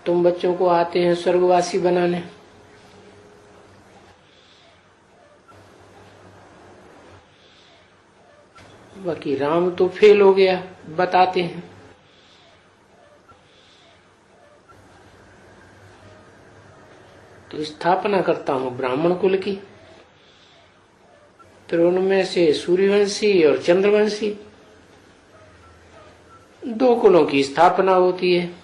तुम बच्चों को आते हैं स्वर्गवासी बनाने, बाकी राम तो फेल हो गया, बताते हैं। तो स्थापना करता हूं ब्राह्मण कुल की, फिर उनमें से सूर्यवंशी और चंद्रवंशी दो कुलों की स्थापना होती है।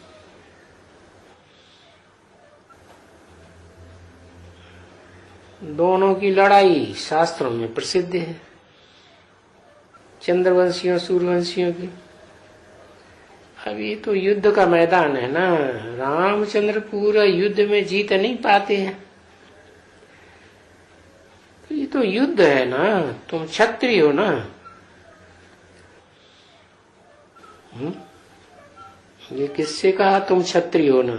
दोनों की लड़ाई शास्त्रों में प्रसिद्ध है, चंद्रवंशियों सूर्यवंशियों की। अब ये तो युद्ध का मैदान है ना, रामचंद्र पूरा युद्ध में जीत नहीं पाते हैं। ये तो युद्ध है ना, तुम क्षत्रिय हो ना। ये किससे कहा तुम क्षत्रिय हो ना?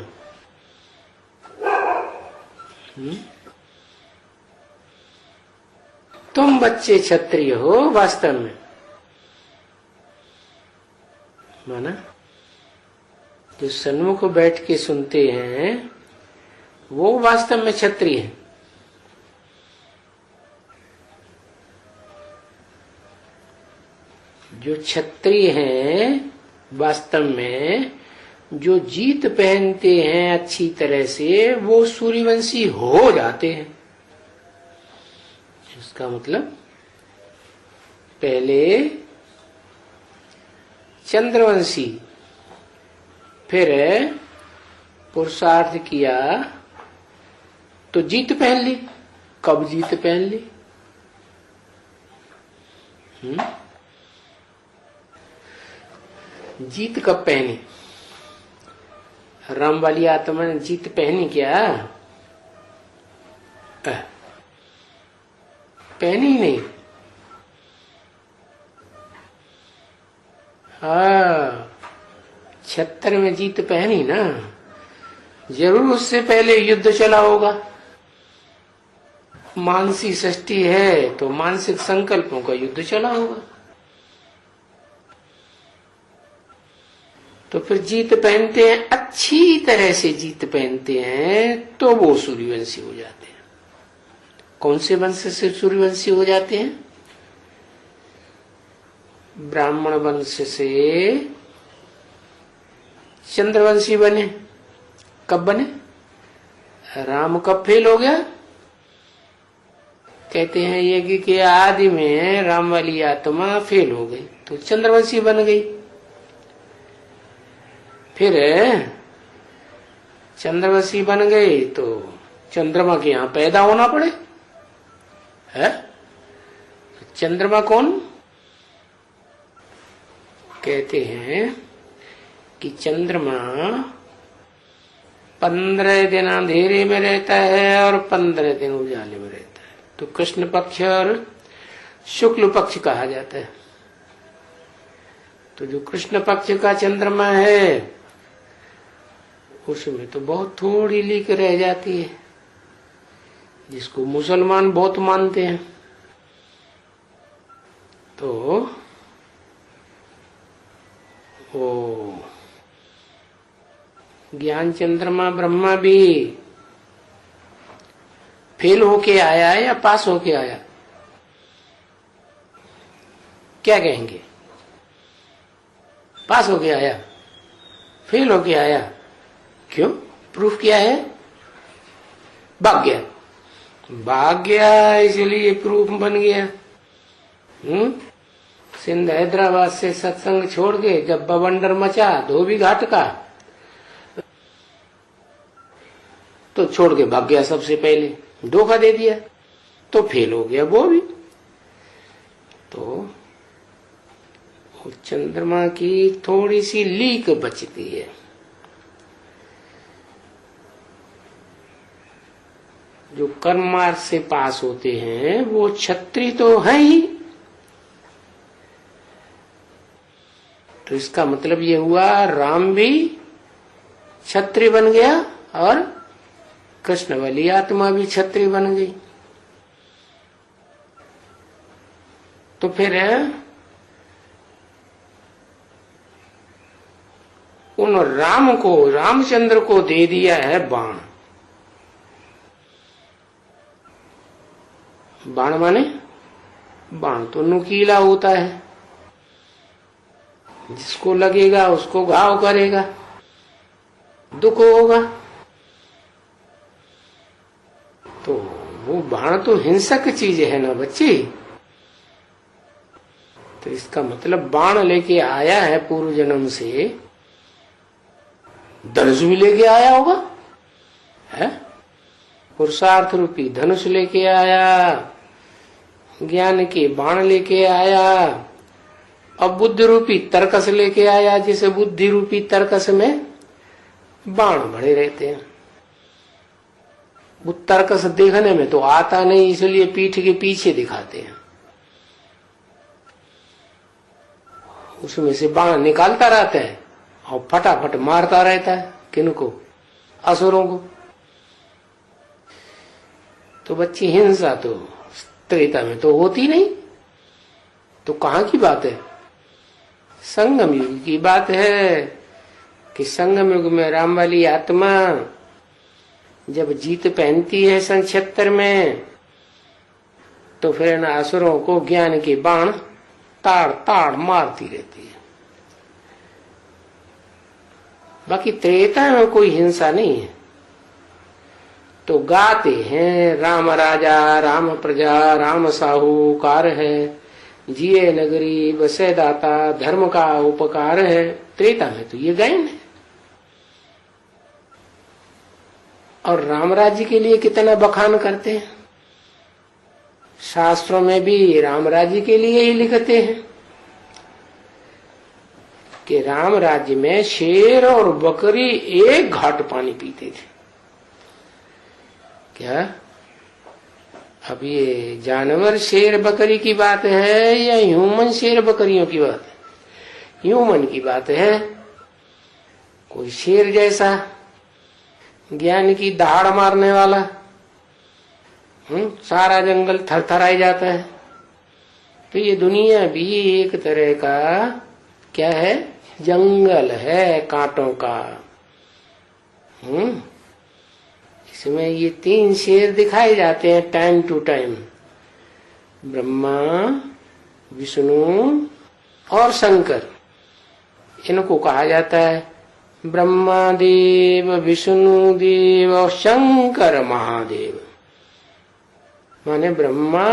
तुम बच्चे क्षत्रिय हो वास्तव में, माना? जो सन्मुख बैठ के सुनते हैं वो वास्तव में क्षत्रिय है। जो क्षत्रिय हैं वास्तव में, जो जीत पहनते हैं अच्छी तरह से, वो सूर्यवंशी हो जाते हैं। इसका मतलब पहले चंद्रवंशी, फिर पुरुषार्थ किया तो जीत पहन ली। कब जीत पहन ली? जीत कब पहनी? राम वाली आत्मा ने जीत पहनी क्या? पहनी नहीं। हाँ, 76 में जीत पहनी ना, जरूर उससे पहले युद्ध चला होगा। मानसी षष्ठी है तो मानसिक संकल्पों का युद्ध चला होगा। तो फिर जीत पहनते हैं, अच्छी तरह से जीत पहनते हैं तो वो सूर्यवंशी हो जाते हैं। कौन से वंश से सूर्यवंशी हो जाते हैं? ब्राह्मण वंश से चंद्रवंशी बने। कब बने? राम कब फेल हो गया? कहते हैं यज्ञ के आदि में राम वाली आत्मा फेल हो गई तो चंद्रवंशी बन गई। फिर चंद्रवंशी बन गए तो चंद्रमा के यहां पैदा होना पड़े है। चंद्रमा कौन? कहते हैं कि चंद्रमा 15 दिन अंधेरे में रहता है और 15 दिन उजाले में रहता है, तो कृष्ण पक्ष और शुक्ल पक्ष कहा जाता है। तो जो कृष्ण पक्ष का चंद्रमा है उसमें तो बहुत थोड़ी लीक रह जाती है, जिसको मुसलमान बहुत मानते हैं। तो वो ज्ञान चंद्रमा ब्रह्मा भी फेल होके आया है या पास होके आया? क्या कहेंगे? पास होके आया, फेल होके आया। क्यों? प्रूफ क्या है? भाग्य। भाग्य इसलिए प्रूफ बन गया। सिंध हैदराबाद से सत्संग छोड़ के जब बवंडर मचा धोबी घाट का, तो छोड़ के भाग गया। सबसे पहले धोखा दे दिया तो फेल हो गया वो भी। तो चंद्रमा की थोड़ी सी लीक बचती है। जो कर्म मार्ग से पास होते हैं वो क्षत्रिय तो है ही। तो इसका मतलब ये हुआ राम भी क्षत्रिय बन गया और कृष्ण वाली आत्मा भी क्षत्रिय बन गई। तो फिर उन राम को, रामचंद्र को दे दिया है बाण। बाण माने बाण तो नुकीला होता है, जिसको लगेगा उसको घाव करेगा, दुख होगा। तो वो बाण तो हिंसक चीज है ना बच्ची। तो इसका मतलब बाण लेके आया है पूर्व जन्म से, धनुष भी लेके आया होगा, है? पुरुषार्थ रूपी धनुष लेके आया, ज्ञान के बाण लेके आया, अब बुद्धि रूपी तरकस लेके आया, जिसे बुद्धि रूपी तरकस में बाण भरे रहते हैं। वो तरकस देखने में तो आता नहीं, इसलिए पीठ के पीछे दिखाते हैं। उसमें से बाण निकालता रहता है और फटाफट मारता रहता है। किनको? असुरों को। तो बच्ची हिंसा तो त्रेता में तो होती नहीं, तो कहाँ की बात है? संगम युग की बात है कि संगम युग में राम वाली आत्मा जब जीत पहनती है सन 76 में, तो फिर इन असुरों को ज्ञान के बाण ताड़ ताड़ मारती रहती है। बाकी त्रेता में कोई हिंसा नहीं है। तो गाते हैं राम राजा राम प्रजा राम साहूकार है, जिये नगरी बसे दाता धर्म का उपकार है। त्रेता में तो ये गायन है। और राम राज्य के लिए कितना बखान करते हैं। शास्त्रों में भी राम राज्य के लिए ही लिखते हैं कि राम राज्य में शेर और बकरी एक घाट पानी पीते थे। क्या अब ये जानवर शेर बकरी की बात है या ह्यूमन शेर बकरियों की बात है? ह्यूमन की बात है। कोई शेर जैसा ज्ञान की दहाड़ मारने वाला, सारा जंगल थरथराई जाता है। तो ये दुनिया भी एक तरह का क्या है? जंगल है कांटों का। इसमें ये 3 शेर दिखाए जाते हैं time to time, Brahma Vishnu और शंकर। इनको कहा जाता है ब्रह्मा देव विष्णु देव और शंकर महादेव। माने ब्रह्मा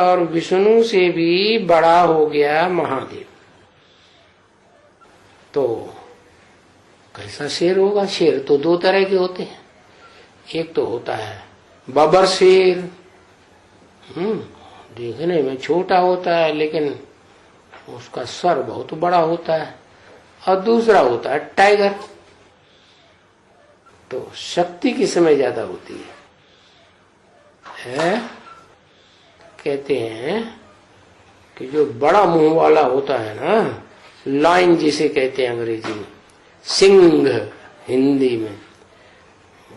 और विष्णु से भी बड़ा हो गया महादेव। तो कैसा शेर होगा? शेर तो 2 तरह के होते हैं। एक तो होता है बबर शेर, देखने में छोटा होता है लेकिन उसका सर बहुत बड़ा होता है। और दूसरा होता है टाइगर। तो शक्ति किस में ज्यादा होती है? कहते हैं कि जो बड़ा मुंह वाला होता है ना, लाइन जिसे कहते हैं अंग्रेजी में, सिंह हिंदी में,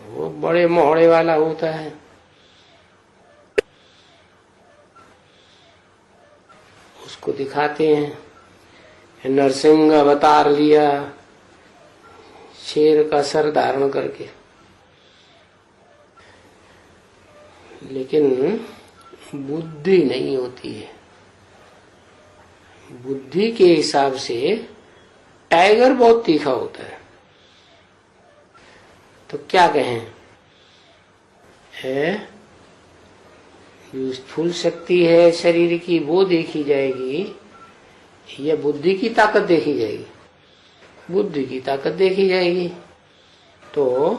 वो बड़े मोहड़े वाला होता है। उसको दिखाते हैं नरसिंह अवतार लिया शेर का सर धारण करके। लेकिन बुद्धि नहीं होती है। बुद्धि के हिसाब से टाइगर बहुत तीखा होता है। तो क्या कहें, है जो स्थूल शक्ति है शरीर की वो देखी जाएगी या बुद्धि की ताकत देखी जाएगी? बुद्धि की ताकत देखी जाएगी। तो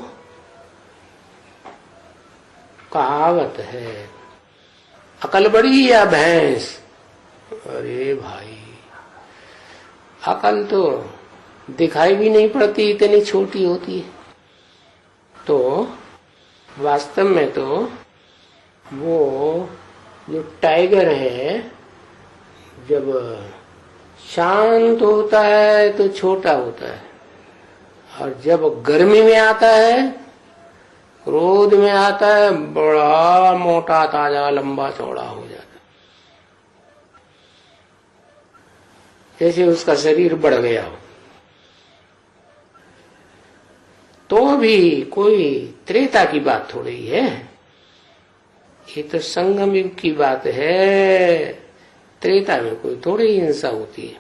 कहावत है अकल बड़ी या भैंस। अरे भाई, अकल तो दिखाई भी नहीं पड़ती, इतनी छोटी होती है। तो वास्तव में तो वो जो टाइगर है जब शांत होता है तो छोटा होता है, और जब गर्मी में आता है, क्रोध में आता है, बड़ा मोटा ताजा लंबा चौड़ा हो जाता है। जैसे उसका शरीर बढ़ गया हो। तो भी कोई त्रेता की बात थोड़ी ही है, ये तो संगम युग की बात है। त्रेता में कोई थोड़ी हिंसा होती है,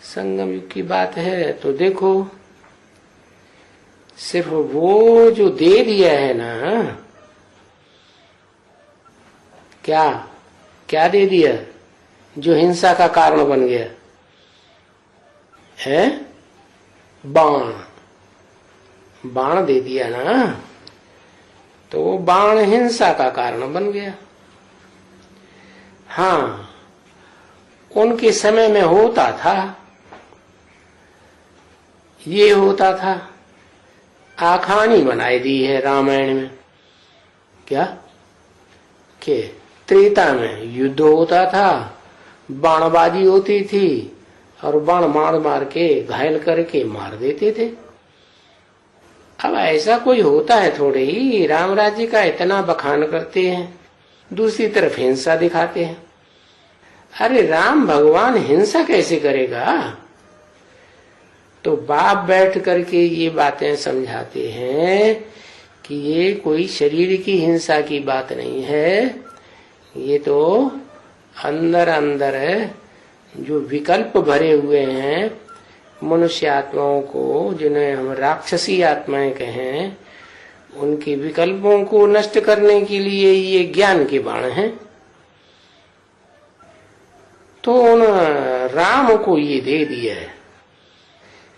संगम युग की बात है। तो देखो सिर्फ वो जो दे दिया है ना, क्या क्या दे दिया जो हिंसा का कारण बन गया है? बाण, बाण दे दिया ना, तो वो बाण हिंसा का कारण बन गया। हाँ, उनके समय में होता था, ये होता था, आखानी बनाई दी है रामायण में। क्या के त्रेता में युद्ध होता था, बाणबाजी होती थी और बाण मार मार के घायल करके मार देते थे। अब ऐसा कोई होता है थोड़े ही, राम राज्य का इतना बखान करते हैं, दूसरी तरफ हिंसा दिखाते हैं। अरे राम भगवान हिंसा कैसे करेगा? तो बाप बैठ करके ये बातें समझाते हैं कि ये कोई शरीर की हिंसा की बात नहीं है, ये तो अंदर अंदर जो विकल्प भरे हुए हैं मनुष्य आत्माओं को, जिन्हें हम राक्षसी आत्माएं कहें, उनके विकल्पों को नष्ट करने के लिए ये ज्ञान के बाण हैं। तो उन राम को ये दे दिया है,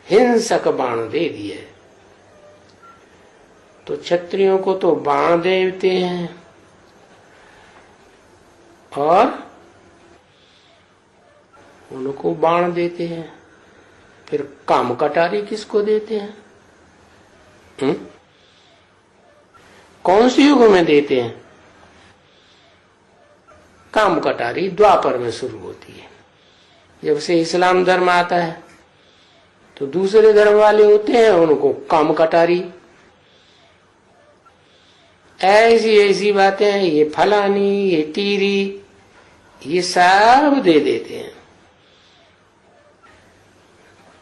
हिंसक बाण दे दिया है। तो क्षत्रियों को तो बाण देते हैं और उनको बाण देते हैं, फिर काम कटारी किसको देते हैं? कौन से युग में देते हैं? काम कटारी द्वापर में शुरू होती है। जब से इस्लाम धर्म आता है तो दूसरे धर्म वाले होते हैं, उनको काम कटारी, ऐसी ऐसी बातें, ये फलानी, ये तीरी, ये सब दे देते हैं।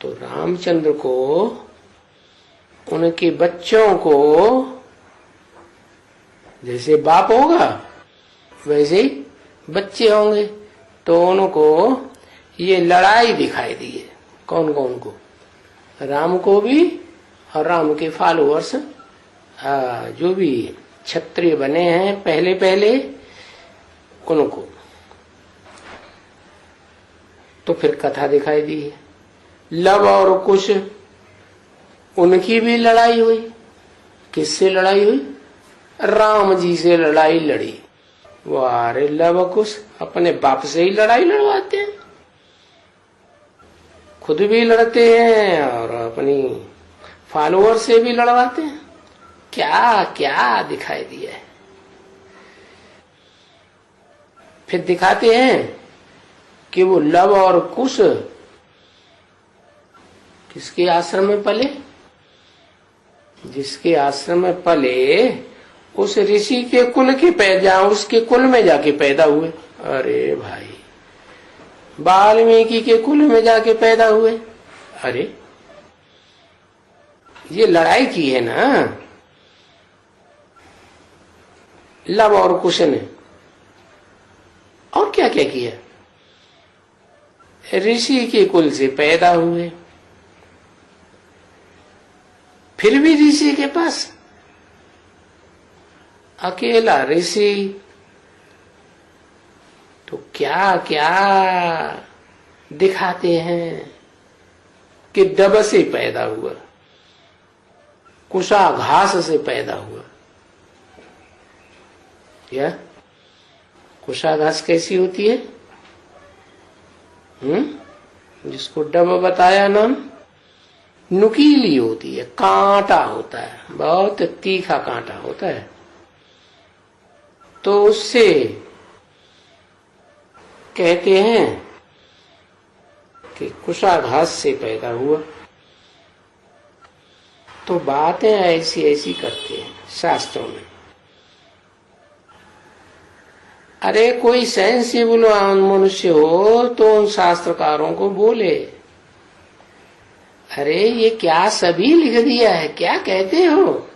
तो रामचंद्र को, उनके बच्चों को, जैसे बाप होगा वैसे ही बच्चे होंगे, तो उनको ये लड़ाई दिखाई दी है। कौन कौन को? राम को भी और राम के फॉलोअर्स, जो भी क्षत्रिय बने हैं पहले पहले, उनको। तो फिर कथा दिखाई दी है, लव और कुश, उनकी भी लड़ाई हुई। किससे लड़ाई हुई? राम जी से लड़ाई लड़ी। वारे लव कुश अपने बाप से ही लड़ाई लड़वाते हैं, खुद भी लड़ते हैं और अपनी फॉलोअर से भी लड़वाते हैं। क्या क्या दिखाई दिया है। फिर दिखाते हैं कि वो लव और कुश किसके आश्रम में पले? जिसके आश्रम में पले उस ऋषि के कुल के पैदा, उसके कुल में जाके पैदा हुए। अरे भाई, वाल्मीकि के कुल में जाके पैदा हुए। अरे ये लड़ाई की है ना लव और कुश ने। और क्या क्या किया? ऋषि के कुल से पैदा हुए, फिर भी ऋषि के पास अकेला ऋषि, तो क्या क्या दिखाते हैं कि दब से पैदा हुआ, कुशा घास से पैदा हुआ। क्या कुशा घास कैसी होती है? जिसको डब बताया नाम, नुकीली होती है, कांटा होता है, बहुत तीखा कांटा होता है। तो उससे कहते हैं कि कुशा घास से पैदा हुआ। तो बातें ऐसी ऐसी करते हैं शास्त्रों में। अरे कोई सेंसिबल मनुष्य हो तो उन शास्त्रकारों को बोले, अरे ये क्या सभी लिख दिया है, क्या कहते हो?